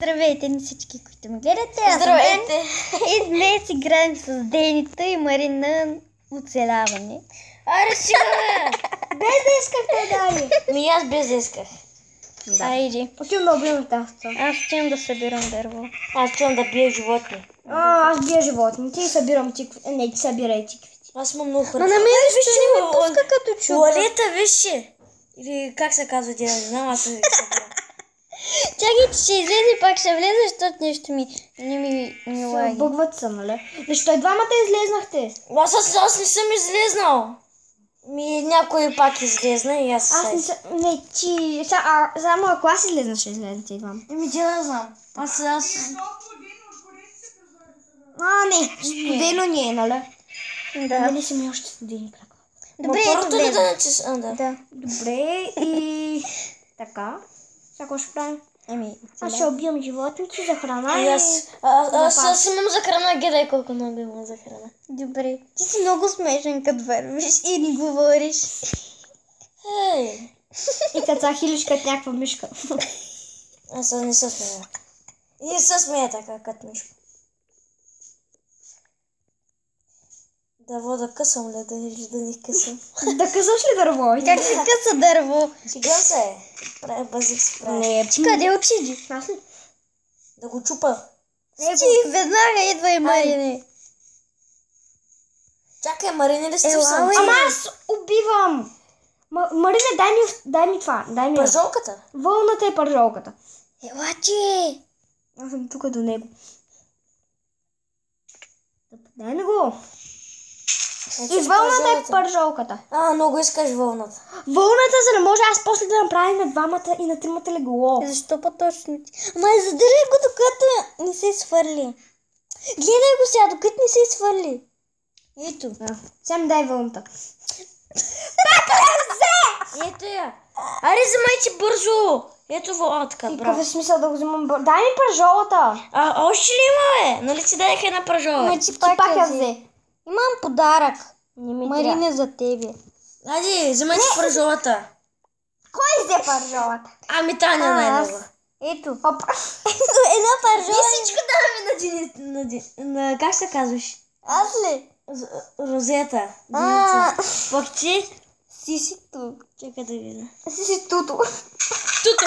Здравейте на всички, които ме гледате. Здравейте! И днес играем с Денита и Марина оцеляване. Аре сега, бе! Без да искахте дали. Ми аз без да исках. Да. Айде. Отивам да убивам таста. Аз отивам да събирам дърво. Аз чувам да бия животни. Аз бия животни. Ти събирам тикви. Не, ти събирай тикви. Аз съм много Ма хора. на мен защо не ме пуска като чука? Лалета, вижте! Или как се казва тя, не знам, аз се събирам. Чакай, че ще излезе и пак ще влезе, защото нещо ми лаги. Бъгват се, нали? Защо и двамата излезнахте? Аз не съм излезнал. Някой пак излезна и аз Аз не съм... Не, ти... Само ако аз излезна, ще излезнете и двамата. Ти не знам. Аз... Не. Студено не е, нали? Да. Нали си ми още студени крака? Добре, първото ли ето да натисна? Да. Добре и... Така. Сега ще правим? Аз ще убивам животните за храна И аз имам за храна, гледай колко много имам за храна. Добре. Ти си много смешен, като вървиш и ни говориш. Ей! И като хилиш като някаква мишка. Аз не се смея. И не се смея така, като мишка. Да вода късам ли, да не късам. Да късаш ли дърво? Как се къса дърво? Сега се прави базик си прави. Не, Ти къде отиди? аз ли? Да го чупа. Ти веднага идва и Марине. Чакай, Марине ли сте в Ела, самче? Ама аз убивам! Марине, дай ми това. Дай ми. Пържолката? Вълната е пържолката. Ела, че! Аз съм тук до него. Дай ми го. И вълната е пържолката. Много искаш вълната. Вълната, за да може аз после да направим на двамата и на тримата легло. Защо по-точно ти? Ама задържай го, докато не се свърли. Гледай го сега, докато не се свърли. Ето. Сега ми дай вълната. Ето я. Аре, вземай ти бързо. Ето вълната, И браво. какъв е смисъл да го взимам? Дай ми пържолата. Още ли има, бе? Нали ти дадех една пържола? Ма ти Ти пак я взе. взе. Имам подарък. Не ми Марине за тебе. Айде, вземай ти пържолата. Кой взе пържолата? Таня най-много. Ето. Опа. Една И пържола. всичко даваме на как се казваш? Аз ли? Розета. Пък ти? Сисито. Чакай да видя. Си туто. Туто.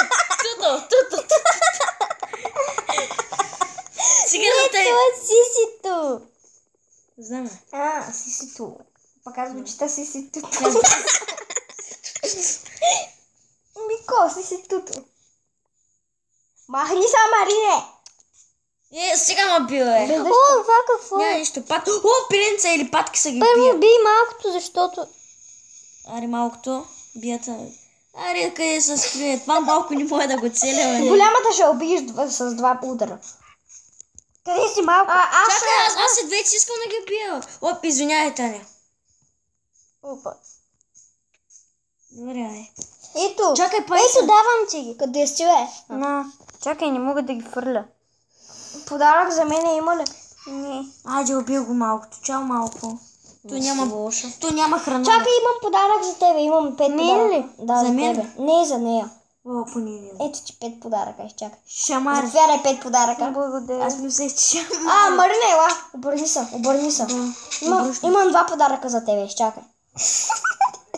Сега да те... Това е сисито. Знаме. Си туто. Пак аз го чета си туто. Мико, си туто. Махни са, Марине! Сега ма бил, бе. О, това какво Няма е? нищо. Пиленца или патки са ги Първо бият. бий малкото, защото... Аре, малкото. Бията. Аре, къде се скрие? Това малко не може да го целя, бе. Голямата ще убиеш с два удара. Къде си малко? Чакай, аз след вече искам да ги бия. Извинявай, Таня. Опа. Добре, бе. Ето. Чакай, пай Ето, давам ти ги. Къде си, бе? На. Чакай, не мога да ги фърля. Подарък за мен има ли? Не. Айде, убил го малкото. Чао малко. То няма храна. Чакай, имам подарък за тебе. Имам 5 Мен подаръка. ли? Да, За за мен? тебе. Не, за нея. Понеделник. Ето ти 5 подаръка. Изчакай. Шамар. Затваряй 5 подаръка. Благодаря. Аз мислех, че шамар. Марина, ела. Обърни се. Имам 2 подаръка за тебе. Изчакай.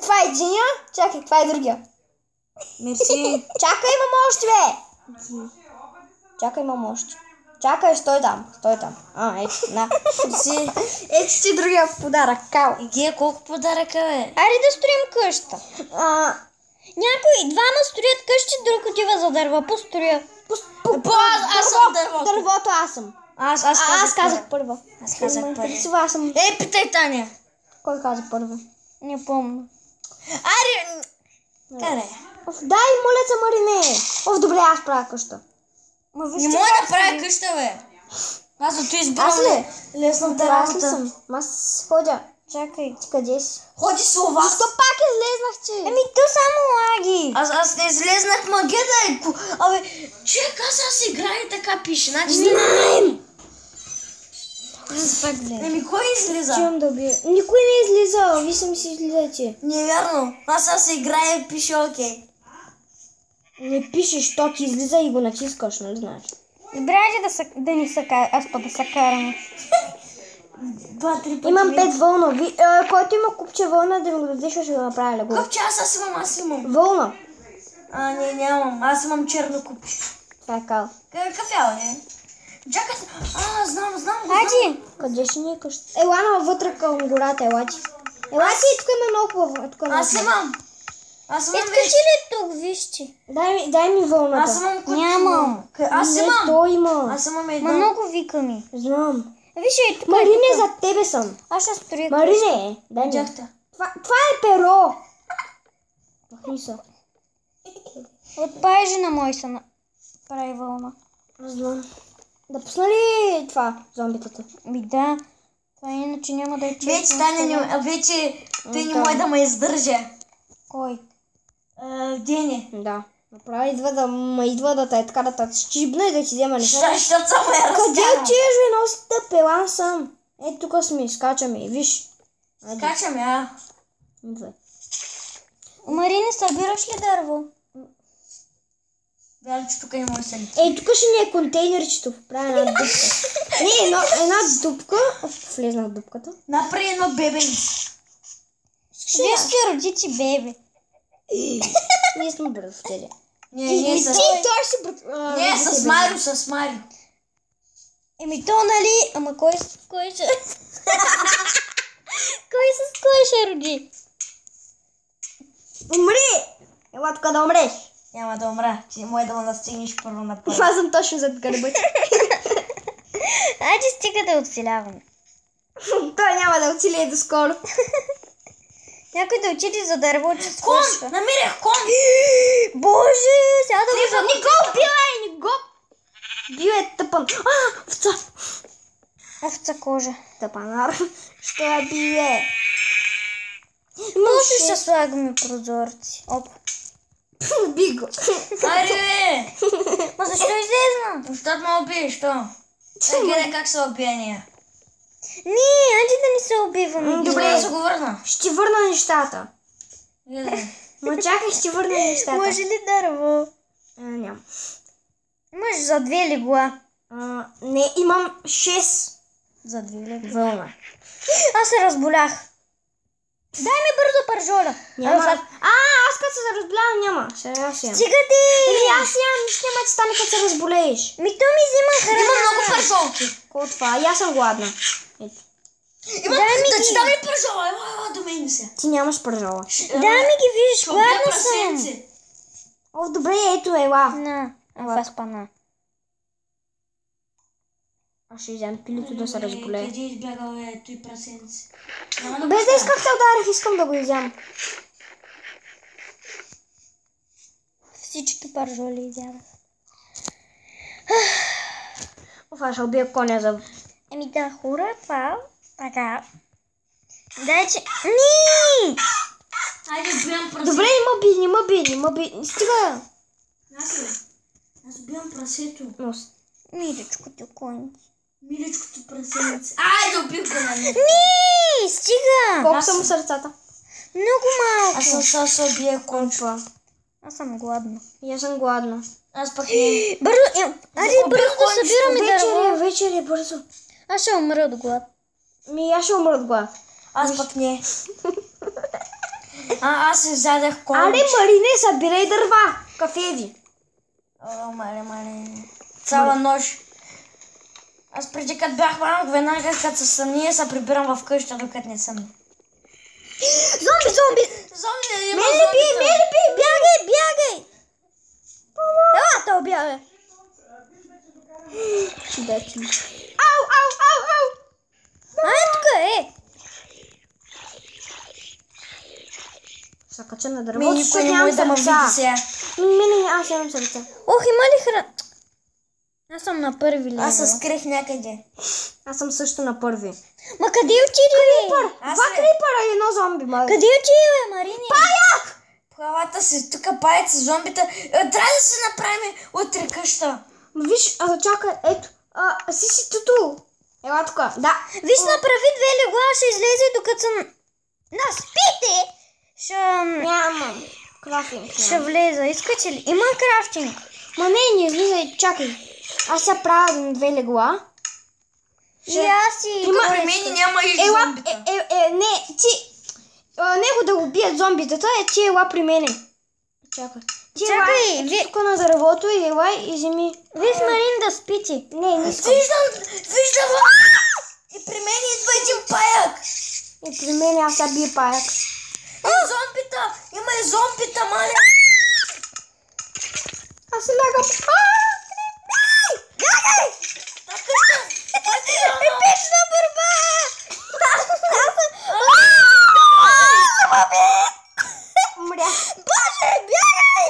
Това е единия. Чакай, това е другия. Мерси. Чакай, имам още, бе. Чакай, имам още. Чакай, стой там. Ето, на. Мерси. Ето си другия подарък. Као. Гея, колко подаръка, бе? Айде да строим къща. Двама строят къщи, друг отива за дърва. Построя. Аз съм дървото. Дървото аз съм. Аз казах първа. Аз казах първи. Това аз съм. Питай, Таня. Кой каза първа? Не помня. Аре. Карай. Дай, моля се, Марине. Добре, аз правя къща. Не мога да правя къща, бе. Аз зато избирам Аз ли? лесната Аз ли работа. съм? Аз ходя. Чакай. Ти къде си? Ходи с у вас. Защо пак излезнах, че? То само лаги. Аз не излезнах магета. Абе, човек, аз играя и така пише. Значи кой излиза? Чувам да убия. Никой не излиза. Вие сами си излизате. Не е вярно. Аз играя и пише окей. Не пишеш, то ти излиза и го натискаш, нали знаеш? Добре, айде да ни се кара, аз па да се караме. 2-3 пъти. Имам 5 вълна. Който има купче вълна, да ми го дадеш, ще го направя лего. Купче, аз имам. Вълна. Не, нямам. Аз имам черно купче. Това е кал. Какъв е? Чакай. Знам. Айде. Къде ще ни е къща? Ела вътре към гората, елати. Елати, тук има много хубаво. Аз имам Искаш ли тук, вижте? Дай ми вълната. Аз имам купче. Нямам. Аз Не, имам. той има. Аз имам Ма едно. много виками. Знам. Виж, е тук. Марине, за тебе съм. Аз ще строя. Марине, дай ми. Видяхте. Това е перо. Махни се. От паежи на мой се прави вълна. Знам. Да пусна ли това, зомбитата? Да. Това иначе няма да е честно. Вече той не може да ме издържа. Кой? Деня. Да. Направо идва да те така да те щибна и да ти взема неща. Защото съм я Къде разкарам. отиваш, бе, много стъпелан съм. Ето тук сме, скачаме, виж. Скачаме, Идвай. Марине, събираш ли дърво? Вярно, че тук не може да се лети. Ей, тук ще ни е контейнерчето. Правя една дупка. Не, една дупка. Влезнах в дупката. Направи едно бебенце. Вие сте родици, бебе. Ние сме братовчели. Не, той ще си Не, с Марио. Еми то, нали? Ама кой ще... Кой с кой ще роди? Умри! Ела тук да умреш. Няма да умра. Ти може да му настигнеш първо на първо. Това съм точно зад гърба ти. Айде стига да оцеляваме. Той няма да оцелее доскоро. Някой да учили за дърво, че Кон! свършва. Намерих кон! Боже, сега да го Не го убивай, не го! Бил е тъпан. Овца! овца кожа. Тъпанар. Ще я бие. Може ще слагаме прозорци. Оп. Би го. Айде, бе! Ма защо излезна? Защото ме убиеш, то. Гледай как се убия ние. Не, айде да не се убиваме. Добре. Да се го върна. Ще върна нещата. Гледай. Ма чакай, ще върна нещата. Може ли дърво? Нямам. Може за 2 легла. Не, имам 6 За 2 легла. вълна. Аз се разболях. Дай ми бързо пържоля. Няма. Аз като се разболявам няма. Сега аз ям. Стига ти! Аз ям, нищо няма да стане като се разболееш. Ми то ми взима храна. Има много пържолки. Какво това? И аз съм гладна. Ето. Има, Дай ми да ги. ти дам ли пържола? Ела до мен се. Ти нямаш пържола. Дай ми ги, виж, гладна съм. прасенци. О, добре, ето ела. На, това спана. Аз ще вземем пилито да се разболее. Къде избягал е той прасенци? Без да исках те ударих, искам да го изям. Всички пържоли изядах. Офа, ще убия коня за... Еми да, хура, това. Така. Дай, че... Ни! Айде, убивам прасенци. Добре, има би. Стига. Аз убивам прасето. Нос. Миличко ти конь. Миличкото прасенци. Айде, убих го на мен. Ни! Стига! Колко са му сърцата? Много малко. Аз се убия кончва. Аз съм гладна. И аз съм гладна. Аз пък не. Бързо, айде бързо да събираме дърво. Вечер е бързо. Аз ще умра от глад. Аз ще умра от глад. Аз пък не. Аз се взадах конч. Але, Марине, събирай дърва. Кафеви. О, мале. Цяла нощ. Аз преди като бях малък, веднага като се съмния, се прибирам в къща, докато не съм. Зомби! Зомби, има Мели би, Бягай! Ела, то бягай. Ау! Тук е. Се кача на дървото, Никой не може да ме види сега. Мене, аз имам сърце. Ох, има ли храна? Аз съм на първи левел. Аз се скрих някъде. Аз съм също на първи. Ма къде отиде? Аз Два се- крипъра и едно зомби, май. Къде отиде, Марине? Главата си, тук паят с зомбита. Трябва да се направим утре къща. Виж, чакай, ето. Си туту. Ела тук. Да. Виж, направи 2 легла, ще излезе докато съм... На, спите! Нямам. Крафтинг. Ще влеза. Искате ли? Има крафтинг. Ма не излизай, чакай. Аз се правя на 2 легла. И аз си... При мен няма и зомбита. Не, ти... него да убият зомбитата ти ела при мене. Чакай. Чакай, тук на дървото и елай и вземи. Вие с Марин да спите. Не искам. Виждам! И при мен идва един паяк! И при мене аз се бия паяк. Зомбита! Има и зомбита, маля! Аз се лягам. Епична борба! Умря. Боже, бягай!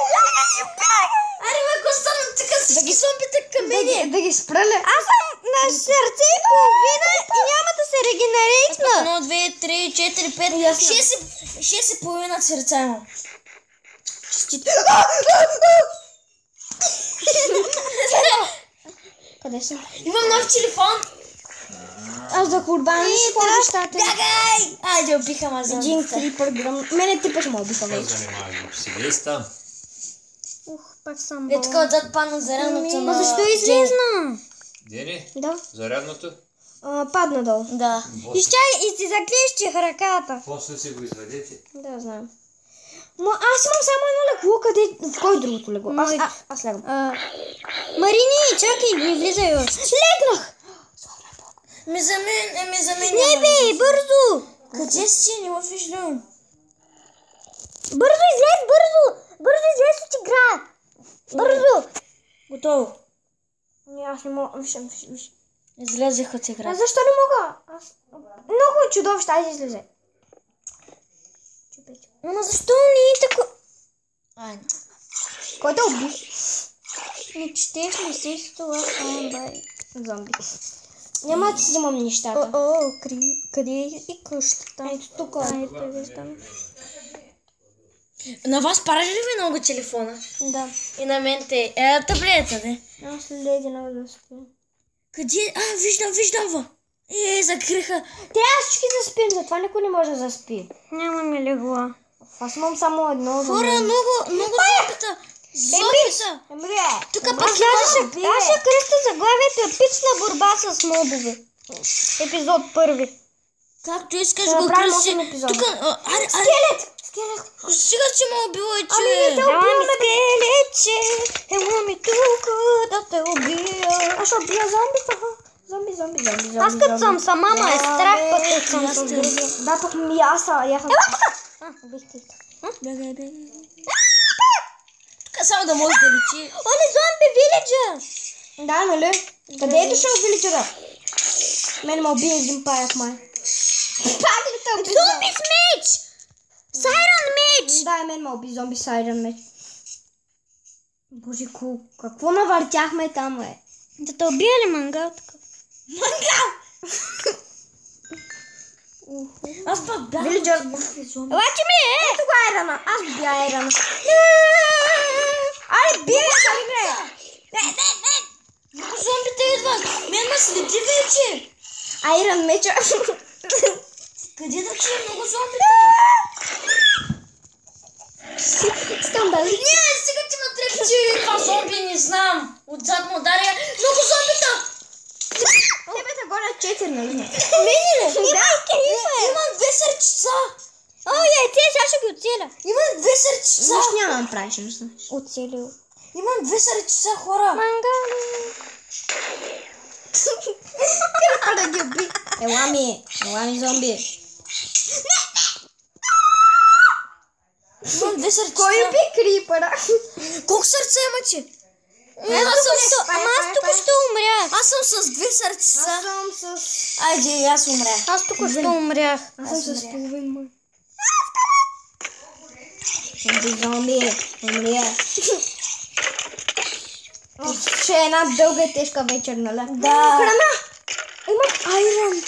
Аре, бе, ако станат така всички зомбита към мене! Да ги спраля. Аз съм на сърце и половина и няма да се регенеритна. 1, 2, 3, 4, 5, 6 и половина сърца имам. Къде съм? Имам нов телефон! Аз за курбан и споря нещата. Бягай! Айде, убиха ма Един зомбита. крипър гръм. Мене ти пък ме убиха вече. Занимавай семейства. Пак съм Е, така отзад падна зарядното на... Защо излезна? Дени, Да. зарядното. Падна долу. Да. И си заклещих ръката. После си го изведете. Да, знам. Аз имам само едно легло, къде... В кой другото легло? Аз лягам. Марини, чакай, не влизай още. Легнах! Ми за мен... Не бе, бързо! Къде си? Не го виждам. Бързо излез, бързо! Бързо излез от игра! Бързо! Готово. Не, аз не мога. Виж. Излезех от игра. А защо не мога? Много е чудовище, айде излезе. Ама защо не е тако? Ай, Кой да уби? Не четеш ли си с това бай? Зомби. Няма да си взимам нещата. Къде е и къщата? Ето тук. Ето, виждам. на вас парали ли ви много телефона? Да. И на мен те. Таблета, не? Аз следи на да спим. Къде? Виждам ва. Закриха. Трябва всички да спим, затова никой не може да заспи. Нямаме легла. Аз имам само едно. Хора, много зомбита. Зомбита. Тук Аз ще кръста заглавието епична борба с мобове. Епизод 1. Както искаш Да го направим кръси. 8 епизода. Тук, Скелет! Сега че ме убила, че... Ами не те Ами скелетче, ела ми тук да те убия. Аз ще убия зомбита. Зомби. Аз като съм сама, ма е страх, пък като съм с други. Да, пък ми аз съм. Ела тук! Убих те. Бегай. Тук само да може да лечи. Оле, зомби вилиджа! Да, нали? Къде е дошъл виличера? Мен ме убие един паяк, май. Пак ли те уби Зомби с меч! Сайрон меч! Да, мен ме уби зомби с айрон меч. Боже, какво навъртяхме там, бе? Да те убия ли мангал така? Аз пак бях. Вилиджер. Лачи ми е! Ето го айрона. Аз бия айрона. Ай, бия айрона. Много зомбите идват. Мен ме следи вече. Айрон меча. Къде да чуя много зомбите? Скандали. Не, сега ти ме трепчи. Това зомби не знам. Отзад му ударя. Много зомбита. Тебе те гонят 4, нали? Мене ли? Имам 2 сърчица. О, яйце, сега ще ги оцеля. Имам 2 сърчица. Защо няма да направиш нещо? Оцелил. Имам 2 сърчица, хора. Мангал. Как да ги уби? Ела ми зомби. Имам 2 сърчица. Кой уби крипъра? Колко сърца имате? Ама аз тук ще умрях. Аз съм с 2 сърчица. Аз съм с... Айде, аз умрях. Аз тук ще умрях. Аз съм с половин мъж. Зомби. Умря. Ще е една дълга и тежка вечер, нали? Да. Храна! Имам айрон.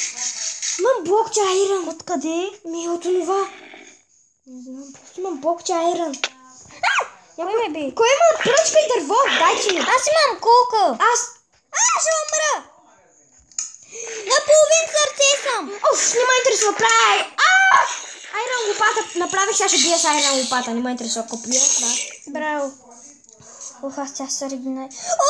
Имам блокче айрон. Откъде? Ми от онова. Не знам, просто имам блокче айрон. Кой ме би? Кой има пръчка и дърво? Дайте ми. Аз имам колко. Аз. Ще умра. На половин сърце съм. Оф, не ме интересува. Прави. Айрон лопата. Направих, сега ще бия с айрон лопата. Не ме интересува. Копия. Да. Браво. Ох, аз тя са оригинал. О,